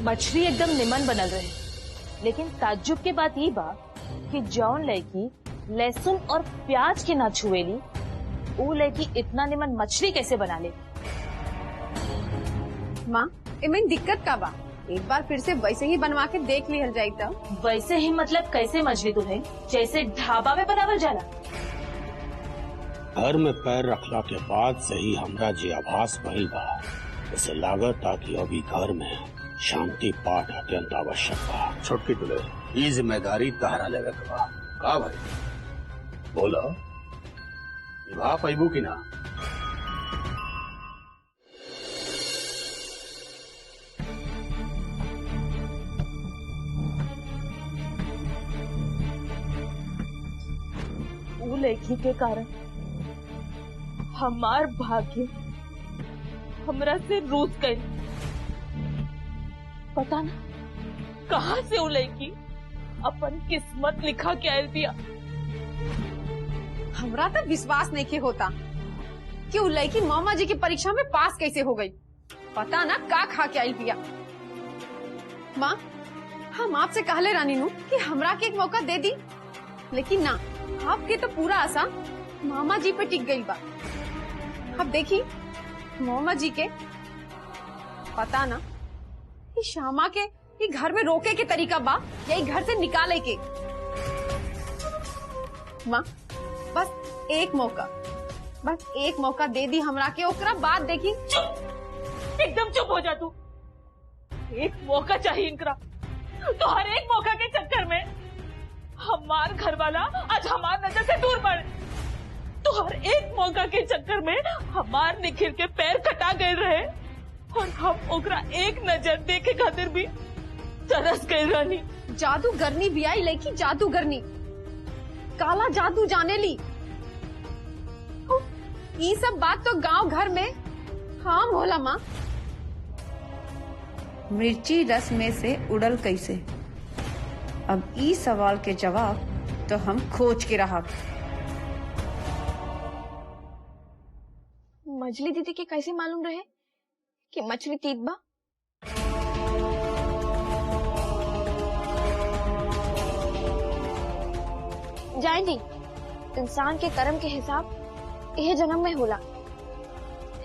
मछली एकदम निमन बनल रहे, लेकिन ताज्जुब के बात ये बा कि जौन लड़की लहसुन और प्याज के ना छुएली, वो लड़की इतना निमन मछली कैसे बना ले? माँ, इमें दिक्कत का बा? एक बार फिर से वैसे ही बनवा के देख लिहल जाई तब। वैसे ही मतलब कैसे मछली तुम्हें जैसे ढाबा में बनावल जाला? घर में पैर रखला के बाद से ही हमरा जे आभास भइल बा, उसे लागत था कि अभी घर में शांति पाठ अत्यंत आवश्यक बा। छोटकी तुले ये जिम्मेदारी तहरा लेवे के बा। का भाई बोला निभा पैबू की ना? वो लड़की के कारण हमार भाग्य हमरा से रूठ गई। पता ना कहाँ से वो लड़की अपन किस्मत लिखा के आयल दिया। हमरा तो विश्वास नहीं के होता कि वो लड़की मामा जी की परीक्षा में पास कैसे हो गई। पता ना का खा के आई पिया। माँ, हम आपसे कहले रानी नू कि हमरा के एक मौका दे दी, लेकिन ना, आपके तो पूरा आशा मामा जी पे टिक गई बा। अब देखी मामा जी के पता ना कि श्यामा के ये घर में रोके के तरीका बा या घर से निकाले के। माँ, बस एक मौका दे दी हमरा के, ओकरा बाद देखी। चुप, एकदम चुप हो जा तू। एक मौका चाहिए इनकरा, तो हर एक मौका के चक्कर में हमार घर वाला आज हमार नजर से दूर बढ़े। तो हर एक मौका के चक्कर में हमार निखिल के पैर कटा गए रहे और हम ओकरा एक नजर देखे खातिर भी तरस गए रानी। जादूगरनी भी आई लड़की, जादूगरनी, काला जादू जाने ली। ये सब बात तो गांव घर में हाँ होला। माँ, मिर्ची रस में से उड़ल कैसे? अब ई सवाल के जवाब तो हम खोज के रहा। मछली दीदी के कैसे मालूम रहे कि मछली तीत बा? जान दी, इंसान के कर्म के हिसाब यह जन्म में होला।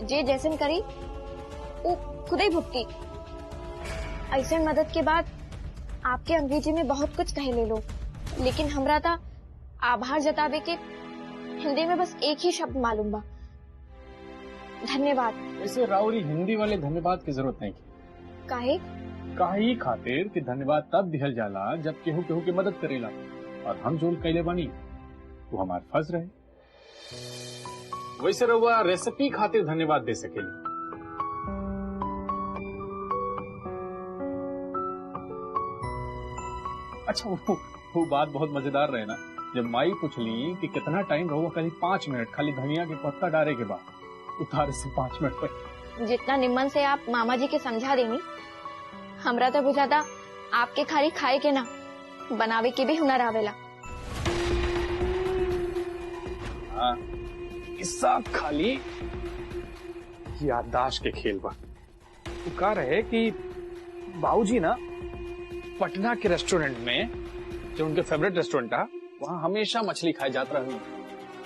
जे जैसन करी वो खुद ही भुगती। ऐसे मदद के बाद आपके अंग्रेजी में बहुत कुछ कहे ले लो, लेकिन हमरा था आभार जतावे के हिंदी में बस एक ही शब्द मालूम बा, धन्यवाद। इसे राउरी हिंदी वाले धन्यवाद की जरूरत नहीं। काहे खातिर कि धन्यवाद तब दिहल जाला जब केहू केहू की मदद करेला, और हम जोल कैले बनी वो हमार फर्ज रहे। वैसे रहुआ रेसिपी खातिर धन्यवाद दे सकेली। अच्छा, वो बात बहुत मजेदार रहे ना, जब माई पूछली कि कितना टाइम रहुआ, कहीं 5 मिनट, खाली धनिया के पत्ता डाले के बाद उतारे से 5 मिनट पर। जितना निम्मन से आप मामा जी के समझा देनी, हमरा तो बुझाता आपके खाली खाए के ना बनावे के भी हुनर आवेला। हाँ, सब खाली याददाश्त के खेल बा। तो कह रहे कि बाबूजी ना पटना के रेस्टोरेंट में, जो उनके फेवरेट रेस्टोरेंट था, वहाँ हमेशा मछली खाए जात रहे।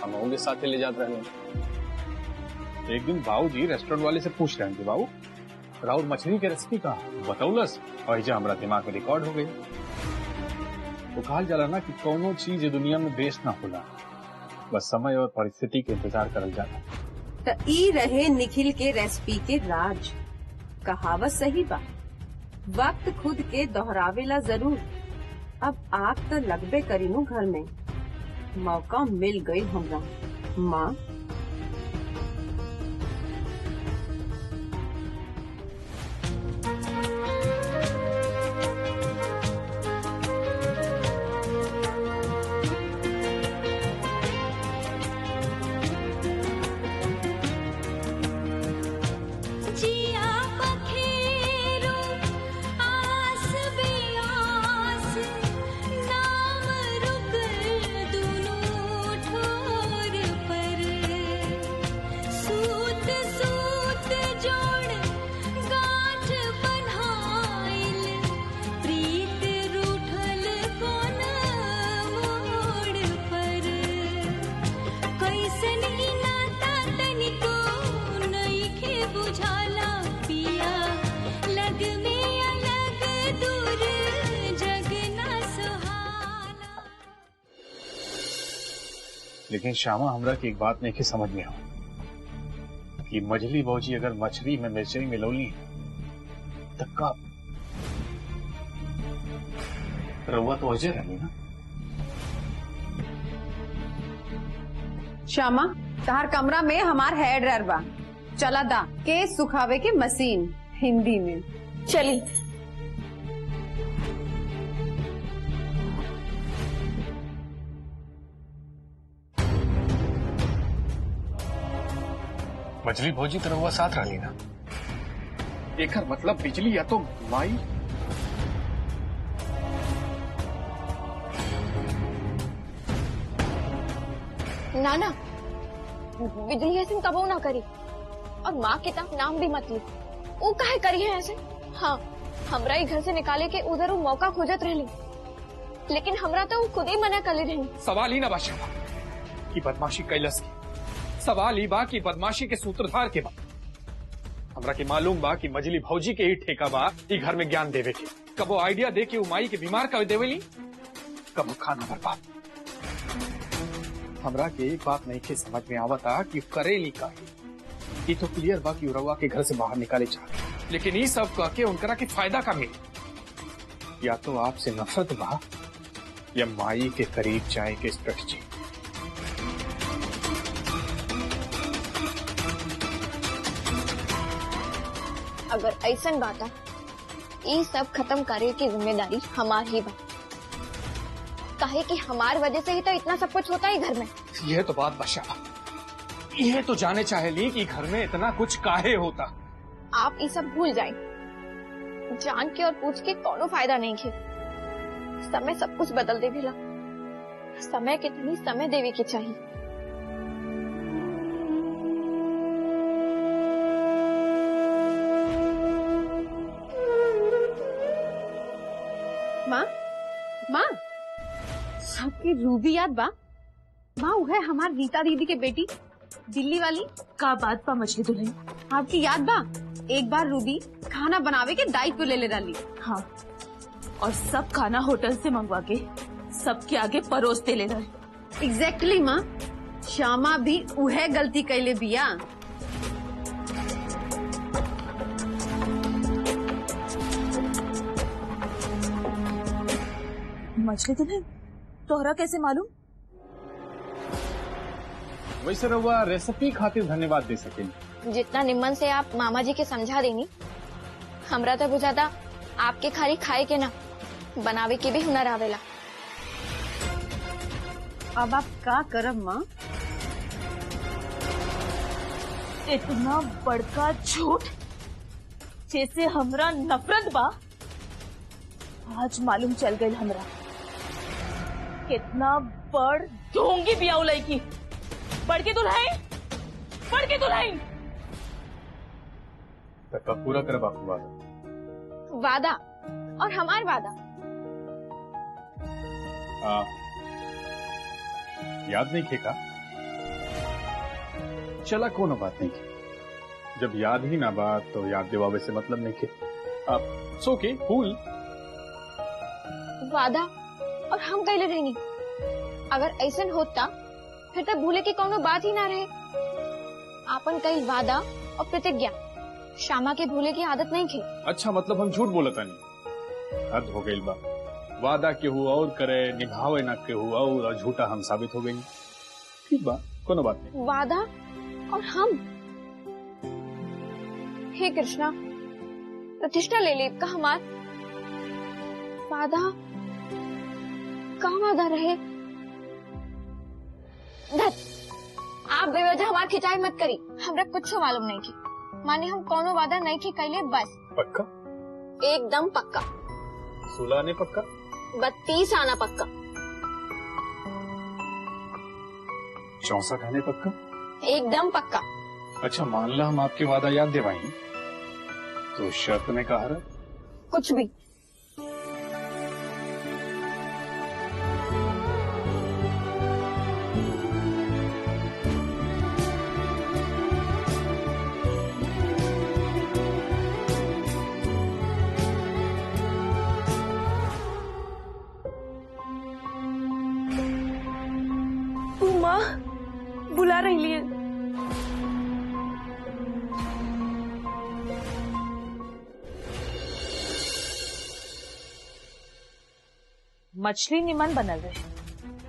हम उनके साथ ले जाते रहे। एक दिन बाबूजी रेस्टोरेंट वाले से पूछ रहे थे, बाबू राउर मछली के रेसिपी का बतौलस, और जो हमारा दिमाग में रिकॉर्ड हो गई। तो कहा जाला ना कि कोनो चीज दुनिया में बेस्ट ना होला, बस समय और परिस्थिति के इंतजार करल जाता। तो ई रहे निखिल के रेसिपी के राज। कहावत सही बा, वक्त खुद के दोहरावेला जरूर। अब आग तो लगबे करीनू घर में। मौका मिल गई हमरा। माँ, लेकिन श्यामा हमरा की एक बात नहीं की समझ में आओ कि मझली भौजी अगर मछली में मिर्ची मिलौली तो कब रउआ तो अजय रहनी ना। श्यामा तहार कमरा में हमार हेयर ड्रायर बा, चला दा के सुखावे के मशीन हिंदी में। चली। मछली भौजी तो रउआ साथ रहनी ना, एकर मतलब बिजली या तो माई। ना ना, बिजली ऐसे कबो ना करी, और माँ के तक नाम भी मत ली। वो काहे करी है ऐसे? हाँ, हमरा ही घर से निकाले के उधर वो मौका खोजत रहली, लेकिन हमरा तो वो खुद ही मना कर रही। सवाल ही ना बादशाह की बदमाशी कैलस की, सवाल ही बा की बदमाशी के सूत्रधार के बा। हमरा के मालूम बा कि मजली भौजी के ही ठेका बा ई घर में ज्ञान देवे के। कबो आइडिया दे के उमाई के बीमार कर देवेली, कबो खाना बर्बाद। हमरा के एक बात नहीं के समझ में आवता कि करेली काहे। ये तो क्लियर बा कि रउआ के घर से बाहर निकाले चाहे, लेकिन ये सब कह के उनकरा के फायदा का मिले। या तो आपसे नफरत बा या माई के करीब जाए के स्ट्रेटजी। अगर ऐसा बात है, ये सब खत्म करे की जिम्मेदारी हमार ही बा, काहे कि हमार वजह से ही तो इतना सब कुछ होता है घर में। यह तो बात बशा, यह तो जाने चाहेली कि घर में इतना कुछ काहे होता। आप ये सब भूल जाए, जान के और पूछ के कोनो फायदा नहीं है। समय सब कुछ बदल दे भेला, समय कितनी समय देवे की चाहिए। माँ माँ, आपकी रूबी याद बा? माँ वो है हमार रीता दीदी के बेटी, दिल्ली वाली। का बात बा मछली दुल्हन? आपकी याद बा एक बार रूबी खाना बनावे के दायित्व ले डाली। हाँ, और सब खाना होटल से मंगवा के सबके आगे परोसते ले रहे। एग्जैक्टली माँ, श्यामा भी उहे गलती कैले बिया। मछली दुल्हन तोहरा कैसे मालूम? वैसे रउआ रेसिपी खातिर धन्यवाद दे सकेली। जितना निम्मन से आप मामा जी के समझा देनी, हमरा तो बुझाता आपके खाली खाए के ना, बनावे के भी हुनर आवेला। अब आप का करब माँ? इतना बड़का झूठ जैसे हमरा नफरत बा, आज मालूम चल गई हमरा। कितना बड़ ढोंगी बिया लड़की, बड़की दुल्हन, बड़की दुल्हन। कब पूरा कर बापू वादा? वादा और हमार वादा। याद नहीं खेका? चला कोनो बात नहीं की, जब याद ही ना बात तो याद दिवावे से मतलब नहीं खे। आप सो के फूल वादा और हम कैले रहनी। अगर ऐसा होता फिर तब भूले की कोनो बात ही ना रहे। आपन कई वादा और प्रतिज्ञा श्यामा के भूले की आदत नहीं थे। अच्छा, मतलब हम झूठ बोलता नहीं। हद हो गई बा, वादा केहू और करे निभावे ना केहू और झूठा हम साबित हो गई। ठीक बा, कोनो बात नहीं। वादा और हम, हे कृष्णा, प्रतिष्ठा ले ली का हमार वादा कहाँ वादा रहे? धत, आप बेवजह हमार खिंचाई मत करी। हमरा कुछ मालूम नहीं की, माने हम कोनो वादा नहीं की कैले। बस पक्का? एकदम पक्का। 16 आने पक्का? 32 आना पक्का। 64 आने पक्का? एकदम पक्का। अच्छा, मान ला हम आपके वादा याद दिवाई तो शर्त में कहा रहा? कुछ भी। माँ, बुला रही है। मछली निमन बनल रहे,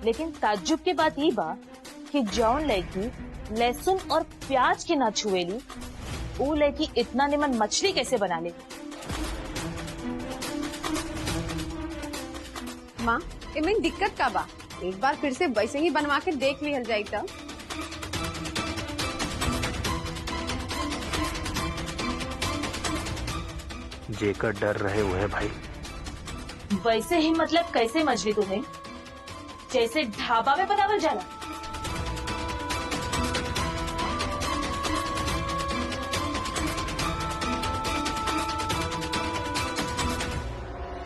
लेकिन ताज्जुब के बात ये बा कि जौन लड़की लहसुन और प्याज के ना छुएली, वो लड़की इतना निमन मछली कैसे बना ले? माँ, इमें दिक्कत का बा? एक बार फिर से वैसे ही बनवा के देख लिहल जाई तब। जेकर डर रहे हुए है भाई। वैसे ही मतलब कैसे मछली तुम्हें? जैसे ढाबा में बनावल जाला?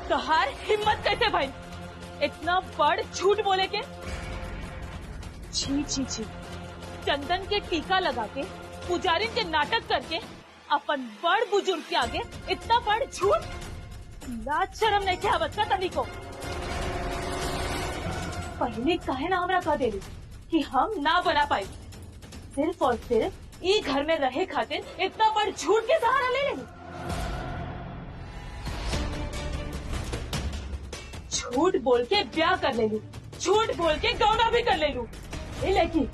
तोहार हिम्मत कैसे भाई इतना बड़ झूठ बोले के? छी छी छी, चंदन के टीका लगा के पुजारिन के नाटक करके अपन बड़ बुजुर्ग के आगे इतना बड़ झूठ? लाज शर्म नहीं क्या बच्चा तनी को? पहले कहे ना हमरा कह दे कि हम ना बना पाए, सिर्फ और सिर्फ ये घर में रहे खातिर इतना बड़ झूठ के सहारा ले लेंगे। झूठ बोल के ब्याह कर ले लू, झूठ बोल के गौना भी कर ले लू। लेकिन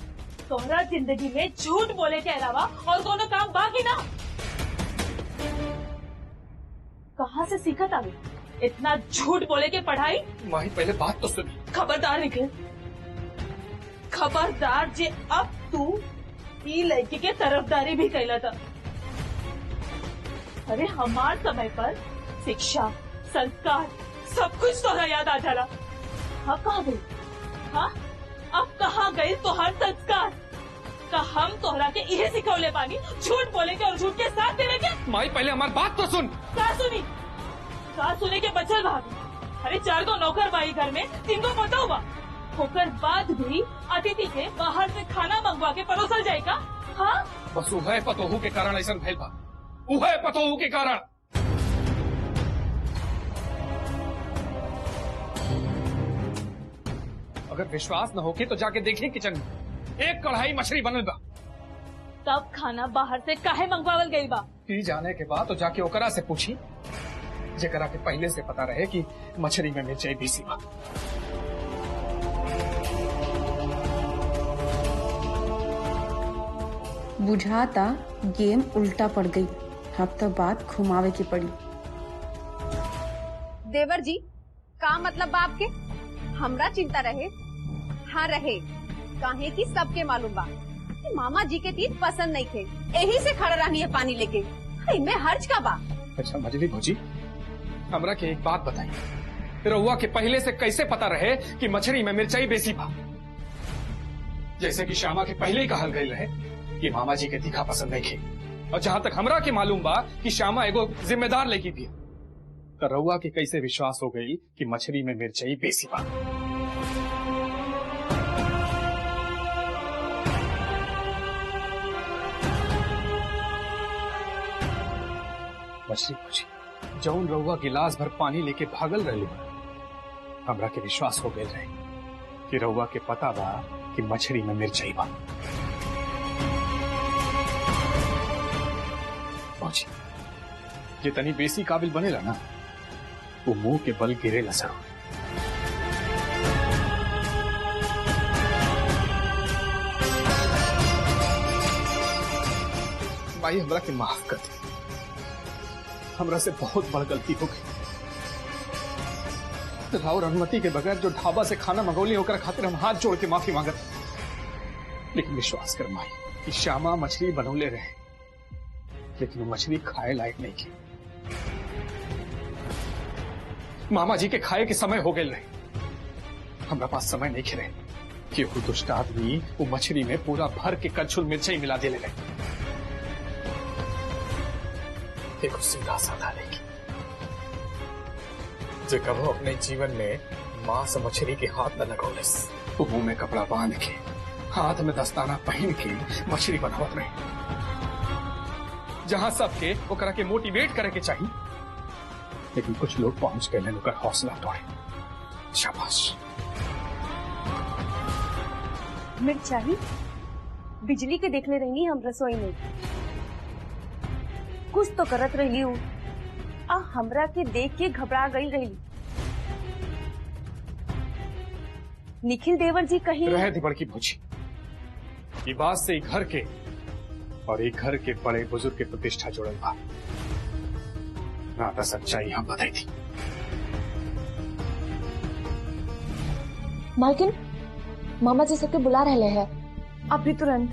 तोहरा जिंदगी में झूठ बोले के अलावा और दोनों काम बाकी ना। कहाँ से सीखा था इतना झूठ बोले के पढ़ाई? माही पहले बात तो सुनी। खबरदार निकल, खबरदार जे अब तू ये लड़की के तरफदारी भी कैला था। अरे हमार समय पर शिक्षा संस्कार सब कुछ तोहरा याद आ जाला। अब कहाँ गई? हाँ, अब कहाँ गई तोहर संस्कार? का हम तोहरा के इहे सिखौले पानी झूठ बोले के और झूठ के साथ देने के? माही पहले हमारी बात तो सुन। का सुनी? का सुने के बचल भाभी? अरे 4 गो नौकर बाई घर में 3 गो मोटा हुआ, होकर बाद भी अतिथि के बाहर से खाना मंगवा के परोसल जाएगा? हाँ, बस उहे पतोहू के कारण ऐसा भइल बा, उहे पतोहू के कारण। अगर विश्वास न होके तो जाके देखिए किचन में, एक कढ़ाई मछली बनल बा। तब खाना बाहर से काहे मंगवावल गई बा? पी जाने के बाद तो जाके ओकरा से पूछी, जेकरा के पहले से पता रहे कि मछली में मिर्चाई बीसी बा। बुझाता गेम उल्टा पड़ गई। अब तो बात घुमावे की पड़ी। देवर जी, का मतलब बा आपके? हमरा चिंता रहे? हाँ रहे, काहे की सबके मालूम बा कि मामा जी के तीत पसंद नहीं थे, यही से खड़ा रहनी है पानी लेके। इनमें हर्ज का बा? अच्छा मजली भौजी, हमरा के एक बात बताई, रउआ के पहले से कैसे पता रहे कि मछली में मिर्चाई बेसी बा? जैसे कि श्यामा के पहले ही कहल गई रहे कि मामा जी के तीखा पसंद नहीं खे, और जहाँ तक हमरा के मालूम बा कि श्यामा एगो जिम्मेदार लड़की भी, तो रउआ के कैसे विश्वास हो गई कि मछली में मिर्चाई बेसी बा? मछली भौजी, जौन रउआ गिलास भर पानी लेके भागल रहे, हमरा के विश्वास हो गए रहे कि रउआ के पता बा कि मछली में मिर्चाई बा। भौजी, जितनी बेसी काबिल बनेला ना, वो मुंह के बल गिरेला जरूर। भाई हमरा के माफ कर दे, हमरा से बहुत बड़ गलती हो गई। राउर अनुमति के बगैर जो ढाबा से खाना मंगौली होकर खातिर हम हाथ जोड़ के माफी मांगत, लेकिन विश्वास कर माई कि श्यामा मछली बनौले रहे, लेकिन वो मछली खाए लायक नहीं की। मामा जी के खाए के समय हो गए रहे, हमारे पास समय नहीं खिले कि वो दुष्ट आदमी वो मछली में पूरा भर के कच्छुल मिर्चाई मिला दे रहे। देखो सीधा साधा लेगी, जो कबो अपने जीवन में मांस मछली के हाथ न लगौलिस, वो मुंह में कपड़ा बांध के हाथ में दस्ताना पहन के मछली बनावत रहे, जहां सबके ओकरा के मोटिवेट करे के चाहिए, लेकिन कुछ लोग पहुंच गए लेकर हौसला तोड़े। शाबाश। मिर्चाई बिजली के देखले रहनी हम रसोई में, कुछ तो करत रही हूँ आ हमरा के देख के घबरा गई रही। निखिल देवर जी कहीं रह दी बड़की भौजी, ये बात से घर के और एक घर के बड़े बुजुर्ग के प्रतिष्ठा जुड़ल बा। ना तो सच्चाई हम बताई थी। मालकिन, मामा जी सबके बुला रहे हैं अभी तुरंत।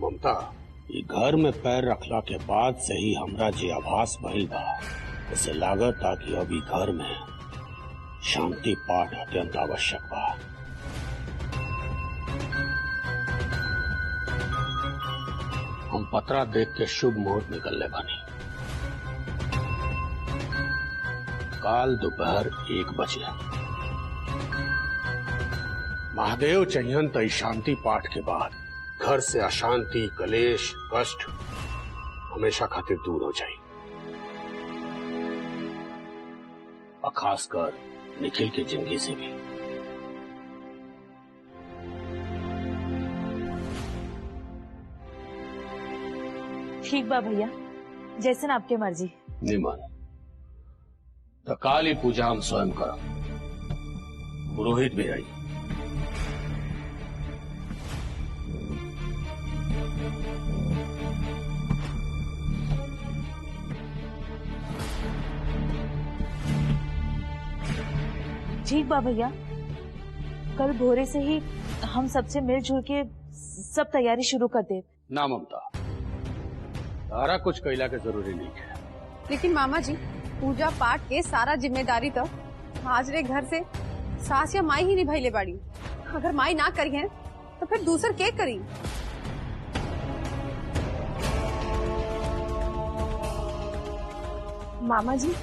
ममता, ये घर में पैर रखला के बाद से ही हमरा जे आभास भइल बा, उसे लागत था कि अभी घर में शांति पाठ अत्यंत आवश्यक बा। हम पतरा देख के शुभ मुहूर्त निकलने बनी। काल दोपहर 1 बजे महादेव चाहिए तो शांति पाठ के बाद घर से अशांति, कलेश, कष्ट हमेशा खातिर दूर हो जाए, और खासकर निखिल की जिंदगी से भी। ठीक बा भैया, जैसे न आपके मर्जी। निमन तो काली पूजा हम स्वयं करब, पुरोहित भी आई। ठीक बा भैया, कल भोरे से ही हम सबसे मिलजुल के सब तैयारी शुरू कर दे। ना ममता, तारा कुछ कैला के जरूरी नहीं है। लेकिन मामा जी, पूजा पाठ के सारा जिम्मेदारी तो हाजरे घर से सास या माई ही निभाइले बाड़ी। अगर माई ना करी है तो फिर दूसर के करी। मामा जी,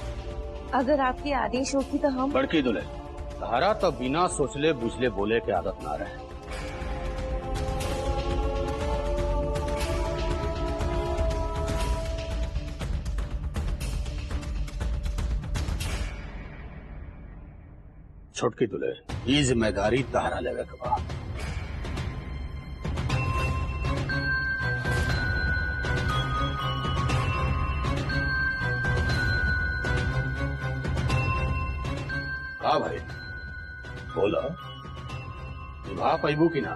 अगर आपके आदेश होगी तो हम। बड़की दुल्हे, तारा तो बिना सोचले बुझले बोले के आदत ना रहे। छोटकी दुल्हे, ये जिम्मेदारी तारा लेवे के बा। का भाई बोला, निभा पैबू की ना?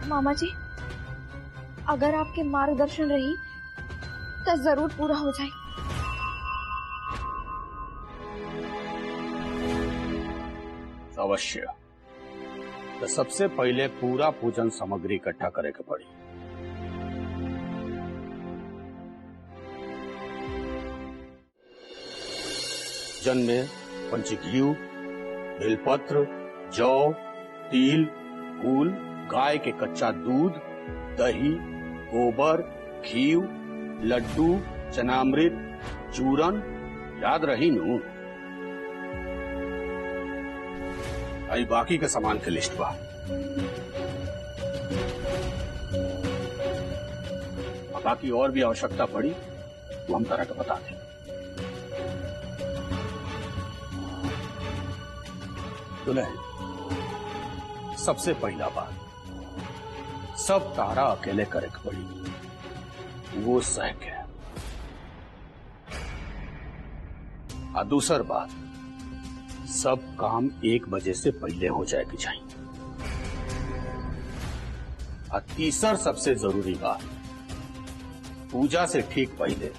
मामा जी, अगर आपके मार्गदर्शन रही तो जरूर पूरा हो जाए। अवश्य। तो सबसे पहले पूरा पूजन सामग्री इकट्ठा करे के पड़ी। जन में पंचघीव, बेलपत्र, जौ, तिल, फूल, गाय के कच्चा दूध, दही, गोबर, घी, लड्डू, चनामृत, चूरन, याद रही नू? आई बाकी के सामान के लिस्ट बा। बाकी और भी आवश्यकता पड़ी तो हम तरह का बता दें। दुल्हन, सबसे पहला बात, सब तारा अकेले करे के पड़ी, वो सह के। और दूसर बात, सब काम 1 बजे से पहले हो जाए के चाहिए। और तीसर सबसे जरूरी बात, पूजा से ठीक पहले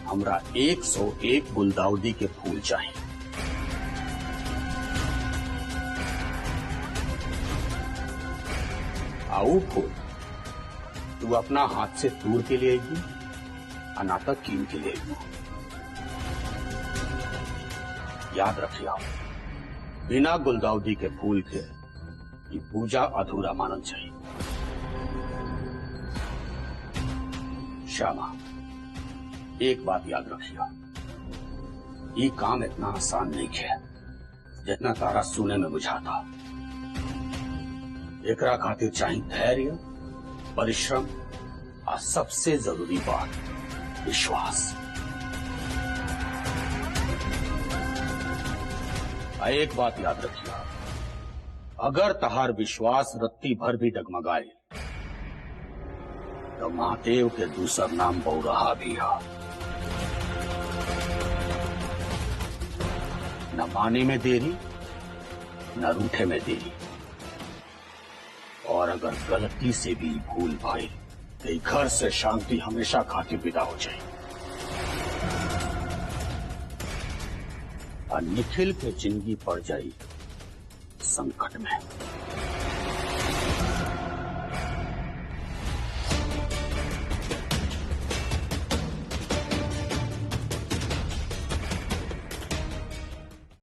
हमरा 101 गुलदाउदी के फूल चाहिए। आओ फूल तू अपना हाथ से तूर के लिए आएगी, अनाता कीन के लिए आएगी। याद रखिए, बिना गुलदाउदी के फूल के ये पूजा अधूरा मानना चाहिए। श्यामा, एक बात याद रखिए, ये काम इतना आसान नहीं है जितना तारा सुने में बुझाता। एकरा खातिर चाहिए धैर्य, परिश्रम और सबसे जरूरी बात विश्वास। एक बात याद रखिए, अगर तहार विश्वास रत्ती भर भी डगमगाए तो महादेव के दूसर नाम बौरहा भी है। न माने में देरी न रूठे में देरी, और अगर गलती से भी भूल भाई तो घर से शांति हमेशा खातिर विदा हो जाए। और निखिल के जिंदगी पड़ जाई संकट में